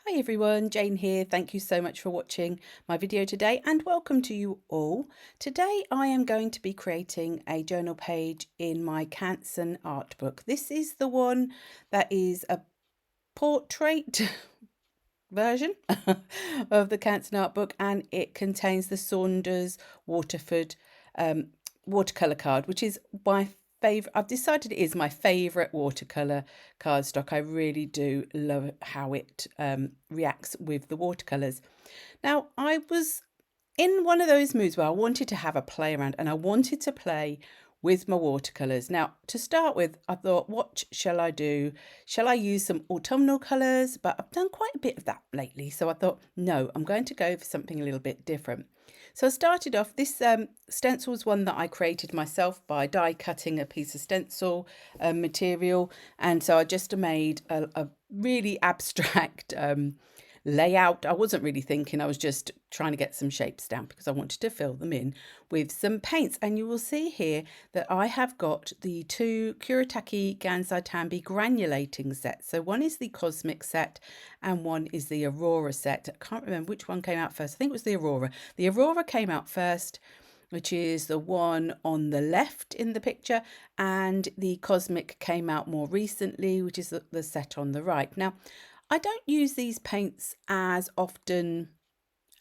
Hi everyone, Jane here. Thank you so much for watching my video today and welcome to you all. Today I am going to be creating a journal page in my Canson art book. This is the one that is a portrait version of the Canson art book, and it contains the Saunders Waterford watercolor card, which is my favorite. I've decided it is my favorite watercolor cardstock. I really do love how it reacts with the watercolors. Now, I was in one of those moods where I wanted to have a play around and I wanted to play with my watercolors. Now, to start with, I thought, what shall I do? Shall I use some autumnal colors? But I've done quite a bit of that lately. So I thought, no, I'm going to go for something a little bit different. So I started off, this stencil was one that I created myself by die cutting a piece of stencil material. And so I just made a really abstract layout. I wasn't really thinking, I was just trying to get some shapes down because I wanted to fill them in with some paints. And you will see here that I have got the two Kuretake Gansai Tambi granulating sets. So one is the Cosmic set and one is the Aurora set. I can't remember which one came out first. I think it was the Aurora. The Aurora came out first, which is the one on the left in the picture, and the Cosmic came out more recently, which is the set on the right. Now, I don't use these paints as often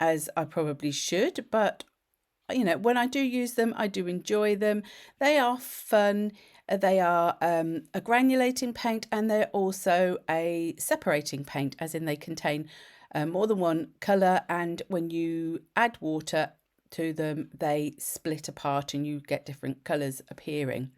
as I probably should, but you know, when I do use them, I do enjoy them. They are fun. They are a granulating paint, and they're also a separating paint, as in they contain more than one colour, and when you add water to them, they split apart and you get different colours appearing,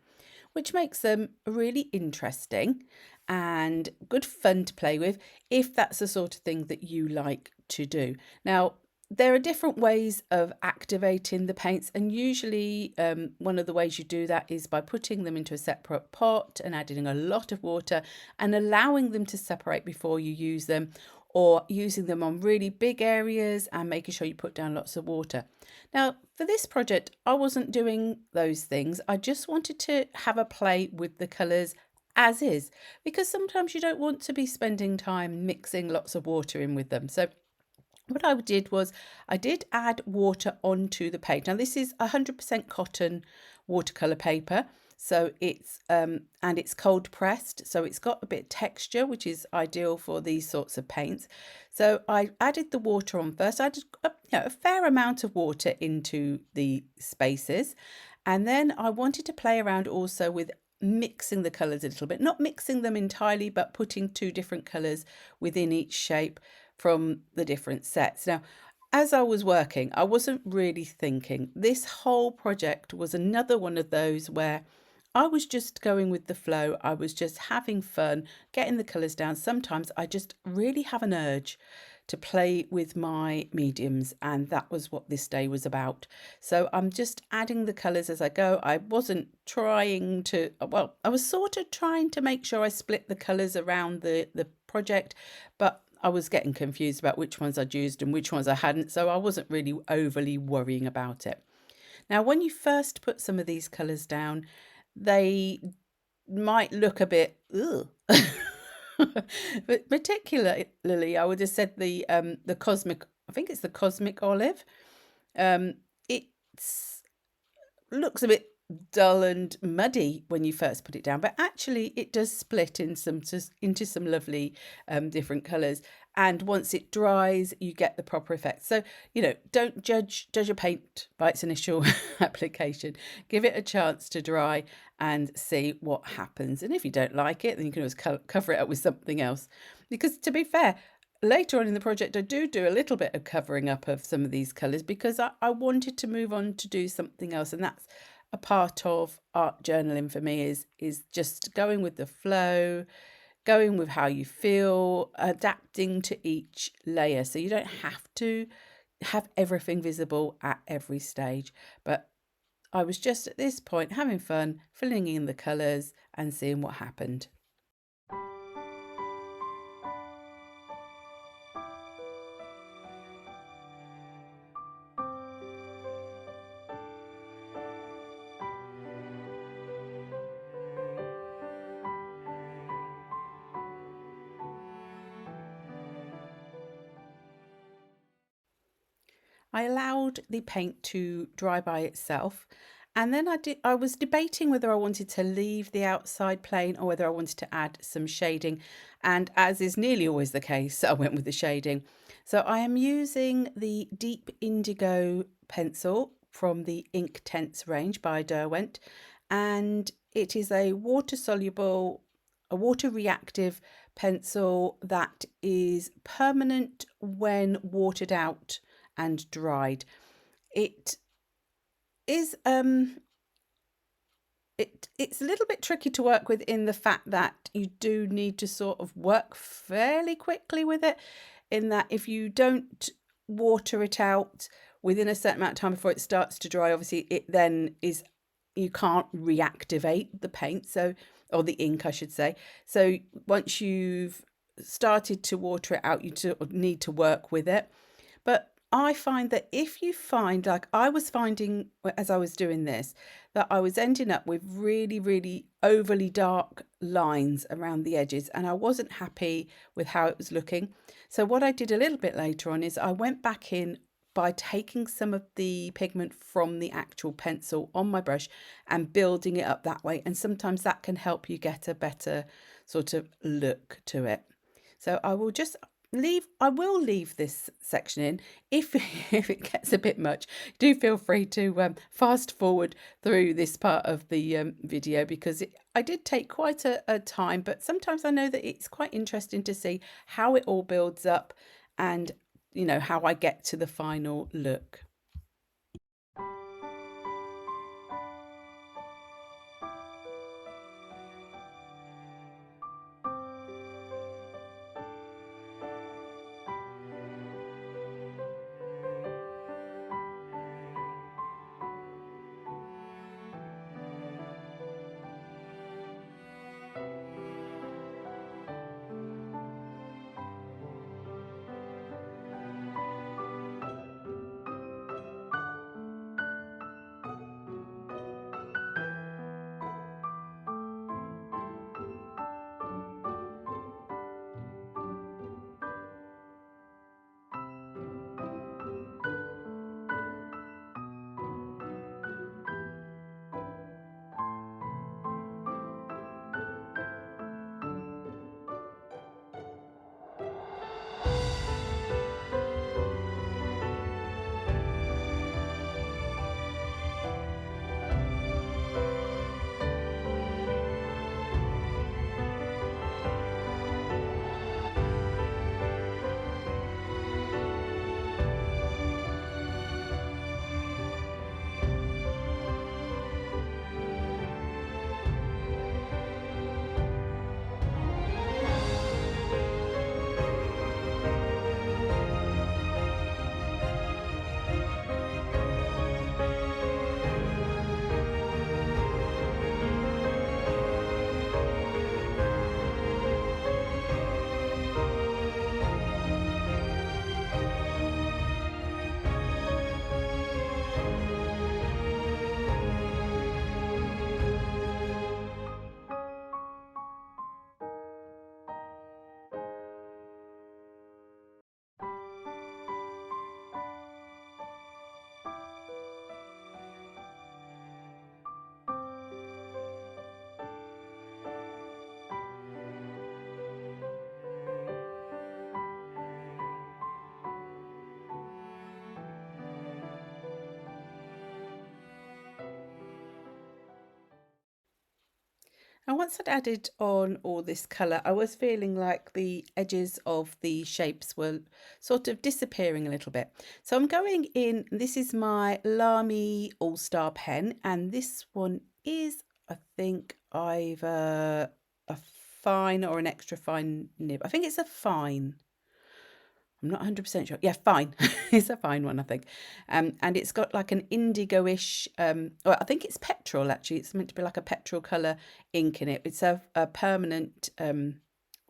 which makes them really interesting and good fun to play with if that's the sort of thing that you like to do. Now, there are different ways of activating the paints, and usually one of the ways you do that is by putting them into a separate pot and adding a lot of water and allowing them to separate before you use them, or using them on really big areas and making sure you put down lots of water. Now, for this project, I wasn't doing those things. I just wanted to have a play with the colours as is, because sometimes you don't want to be spending time mixing lots of water in with them. So what I did was I did add water onto the page. Now this is 100% cotton watercolor paper, so it's and it's cold pressed, so it's got a bit of texture, which is ideal for these sorts of paints. So I added the water on first. I added a fair amount of water into the spaces, and then I wanted to play around also with mixing the colors a little bit, not mixing them entirely, but putting two different colors within each shape from the different sets. Now, as I was working, I wasn't really thinking. This whole project was another one of those where I was just going with the flow. I was just having fun, getting the colours down. Sometimes I just really have an urge to play with my mediums, and that was what this day was about. So I'm just adding the colours as I go. I wasn't trying to, well, I was sort of trying to make sure I split the colours around the project, but I was getting confused about which ones I'd used and which ones I hadn't, so I wasn't really overly worrying about it. Now, when you first put some of these colours down, they might look a bit ugh. But particularly, I would have said the Cosmic, I think it's the Cosmic Olive. It's looks a bit dull and muddy when you first put it down, but actually it does split in into some lovely different colors, and once it dries you get the proper effect. So don't judge a paint by its initial application. Give it a chance to dry and see what happens, and if you don't like it, then you can always cover it up with something else, because to be fair, later on in the project, I do a little bit of covering up of some of these colours because I wanted to move on to do something else. And that's a part of art journaling for me, is just going with the flow, going with how you feel, adapting to each layer. So you don't have to have everything visible at every stage. But I was just at this point having fun, filling in the colours and seeing what happened. I allowed the paint to dry by itself. And then I was debating whether I wanted to leave the outside plain or whether I wanted to add some shading. And as is nearly always the case, I went with the shading. So I am using the Deep Indigo pencil from the Inktense range by Derwent. And it is a water soluble, a water reactive pencil that is permanent when watered out and dried. It is it's a little bit tricky to work with in the fact that you do need to sort of work fairly quickly with it, in that if you don't water it out within a certain amount of time before it starts to dry, obviously it then is, you can't reactivate the paint, so, or the ink I should say. So once you've started to water it out, you need to work with it. But I find that if you find, like I was finding as I was doing this, that I was ending up with really, really overly dark lines around the edges, and I wasn't happy with how it was looking. So what I did a little bit later on is I went back in by taking some of the pigment from the actual pencil on my brush and building it up that way. And sometimes that can help you get a better sort of look to it. So I will leave this section in. If it gets a bit much, do feel free to fast forward through this part of the video, because I did take quite a time, but sometimes I know that it's quite interesting to see how it all builds up and, you know, how I get to the final look. And once I'd added on all this colour, I was feeling like the edges of the shapes were sort of disappearing a little bit. So I'm going in, this is my Lamy All-Star pen, and this one is, I think, either a fine or an extra fine nib. I think it's a fine. I'm not 100% sure. Yeah, fine. It's a fine one, I think. And it's got like an indigo-ish, or I think it's petrol actually. It's meant to be like a petrol colour ink in it. It's a permanent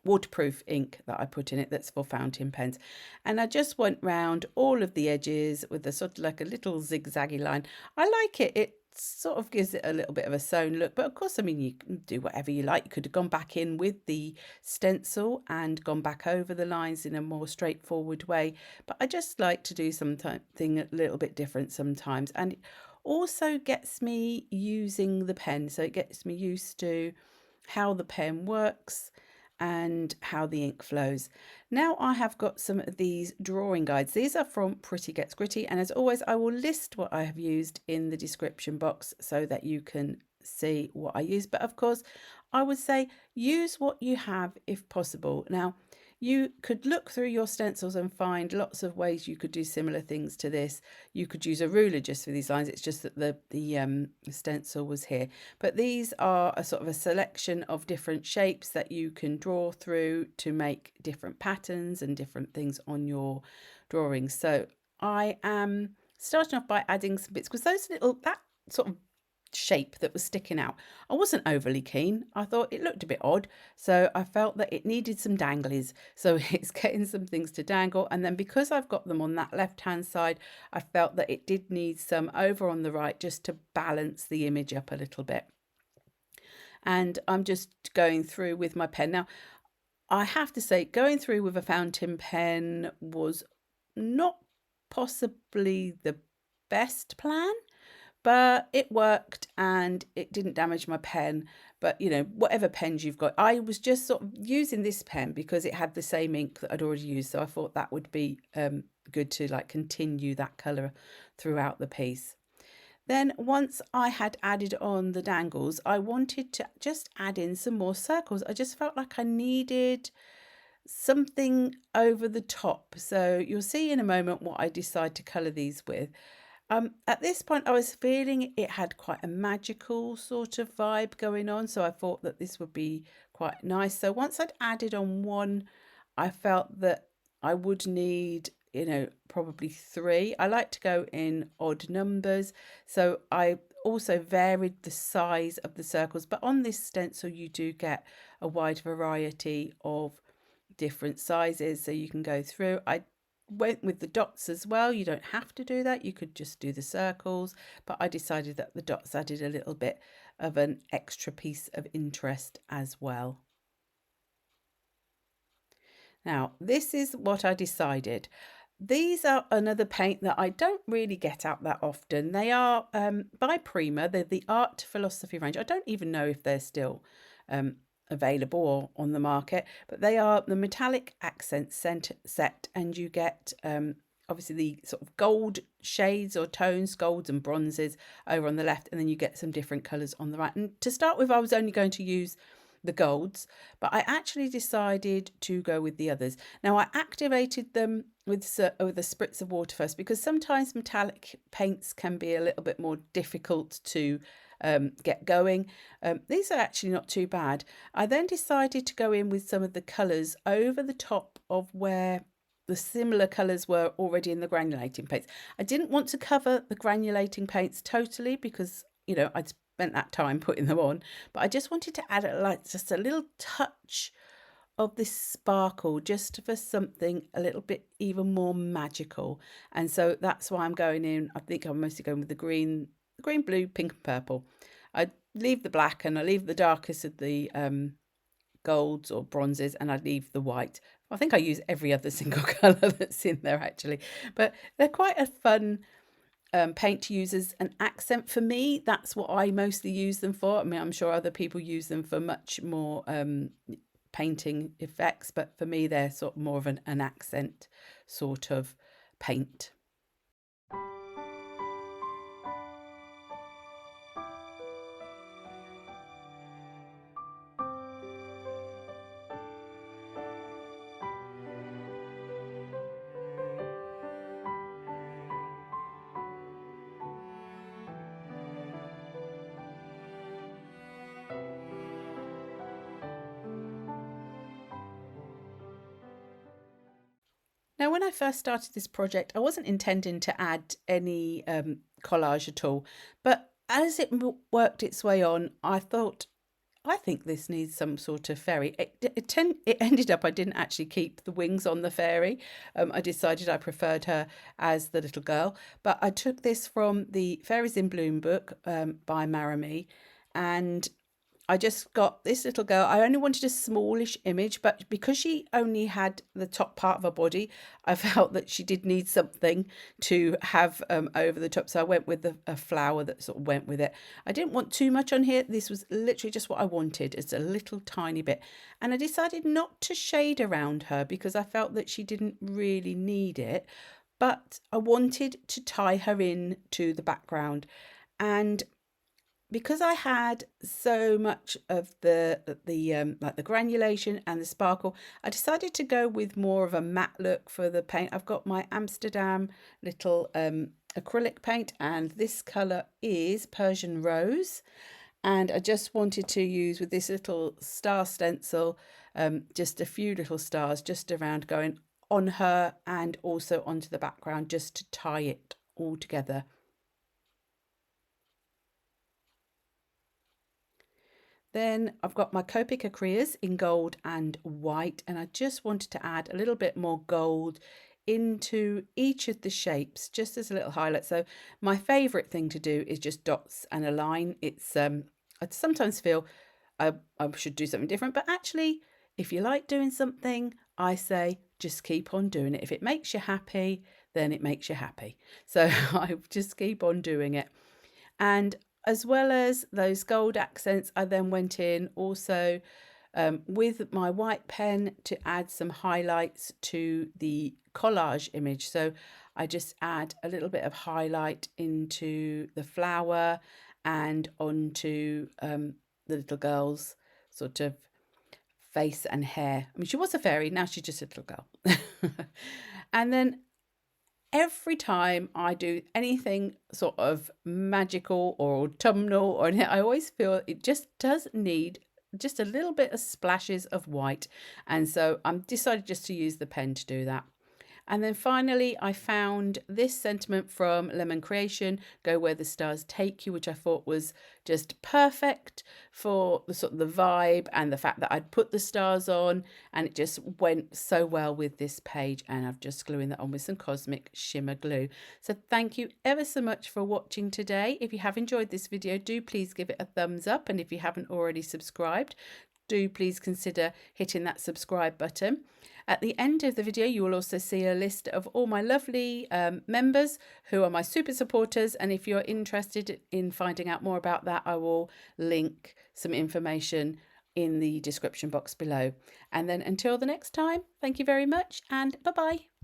waterproof ink that I put in it that's for fountain pens. And I just went round all of the edges with a sort of like a little zigzaggy line. I like it. sort of gives it a little bit of a sewn look. But of course, I mean, you can do whatever you like. You could have gone back in with the stencil and gone back over the lines in a more straightforward way. But I just like to do something a little bit different sometimes. And it also gets me using the pen. So it gets me used to how the pen works and how the ink flows. Now I have got some of these drawing guides. These are from Pretty Gets Gritty, and as always I will list what I have used in the description box so that you can see what I use. But of course I would say use what you have if possible. Now you could look through your stencils and find lots of ways you could do similar things to this. You could use a ruler just for these lines. It's just that the stencil was here. But these are a sort of a selection of different shapes that you can draw through to make different patterns and different things on your drawings. So I am starting off by adding some bits, because that sort of shape that was sticking out, I wasn't overly keen. I thought it looked a bit odd, so I felt that it needed some danglies. So it's getting some things to dangle, and then because I've got them on that left hand side, I felt that it did need some over on the right just to balance the image up a little bit. And I'm just going through with my pen. Now I have to say, going through with a fountain pen was not possibly the best plan, but it worked and it didn't damage my pen. But you know, whatever pens you've got, I was just sort of using this pen because it had the same ink that I'd already used, so I thought that would be good to like continue that colour throughout the piece. Then once I had added on the dangles, I wanted to just add in some more circles. I just felt like I needed something over the top. So you'll see in a moment what I decide to colour these with. At this point I was feeling it had quite a magical sort of vibe going on, so I thought that this would be quite nice. So once I'd added on one, I felt that I would need, you know, probably 3. I like to go in odd numbers, so I also varied the size of the circles. But on this stencil you do get a wide variety of different sizes, so you can go through. I went with the dots as well. You don't have to do that, you could just do the circles, but I decided that the dots added a little bit of an extra piece of interest as well. Now this is what I decided. These are another paint that I don't really get out that often. They are by Prima. They're the Art Philosophy range. I don't even know if they're still available or on the market, but they are the metallic accent set, and you get obviously the sort of gold shades or tones, golds and bronzes over on the left, and then you get some different colours on the right. And to start with I was only going to use the golds, but I actually decided to go with the others. Now I activated them with a spritz of water first, because sometimes metallic paints can be a little bit more difficult to get going. These are actually not too bad. I then decided to go in with some of the colours over the top of where the similar colours were already in the granulating paints. I didn't want to cover the granulating paints totally because, you know, I'd spent that time putting them on, but I just wanted to add just a little touch of this sparkle, just for something a little bit even more magical. And so that's why I'm going in. I think I'm mostly going with the green, blue, pink and purple. I leave the black and I leave the darkest of the golds or bronzes, and I leave the white. I think I use every other single colour that's in there actually, but they're quite a fun paint to use as an accent. For me, that's what I mostly use them for. I mean, I'm sure other people use them for much more painting effects, but for me they're sort of more of an accent sort of paint. Now, when I first started this project, I wasn't intending to add any collage at all, but as it worked its way on, I thought I think this needs some sort of fairy. It ended up I didn't actually keep the wings on the fairy. I decided I preferred her as the little girl. But I took this from the Fairies in Bloom book by Maremi, and I just got this little girl. I only wanted a smallish image, but because she only had the top part of her body, I felt that she did need something to have over the top. So I went with a flower that sort of went with it. I didn't want too much on here. This was literally just what I wanted. It's a little tiny bit. And I decided not to shade around her because I felt that she didn't really need it. But I wanted to tie her in to the background. And because I had so much of the like the granulation and the sparkle, I decided to go with more of a matte look for the paint. I've got my Amsterdam little acrylic paint, and this colour is Persian Rose. And I just wanted to use with this little star stencil, just a few little stars just around, going on her and also onto the background, just to tie it all together. Then I've got my Copic Acreas in gold and white, and I just wanted to add a little bit more gold into each of the shapes, just as a little highlight. So my favourite thing to do is just dots and a line. It's I sometimes feel I should do something different, but actually, if you like doing something, I say just keep on doing it. If it makes you happy, then it makes you happy. So I just keep on doing it. And as well as those gold accents, I then went in also with my white pen to add some highlights to the collage image. So I just add a little bit of highlight into the flower and onto the little girl's sort of face and hair. I mean, she was a fairy, now she's just a little girl. And then every time I do anything sort of magical or autumnal, or anything, I always feel it just does need just a little bit of splashes of white. And so I'm decided just to use the pen to do that. And then finally, I found this sentiment from Lemon Creation, Go Where the Stars Take You, which I thought was just perfect for the sort of the vibe and the fact that I'd put the stars on, and it just went so well with this page. And I've just gluing that on with some Cosmic Shimmer glue. So thank you ever so much for watching today. If you have enjoyed this video, do please give it a thumbs up. And if you haven't already subscribed, do please consider hitting that subscribe button. At the end of the video, you will also see a list of all my lovely members who are my super supporters. And if you're interested in finding out more about that, I will link some information in the description box below. And then until the next time, thank you very much and bye-bye.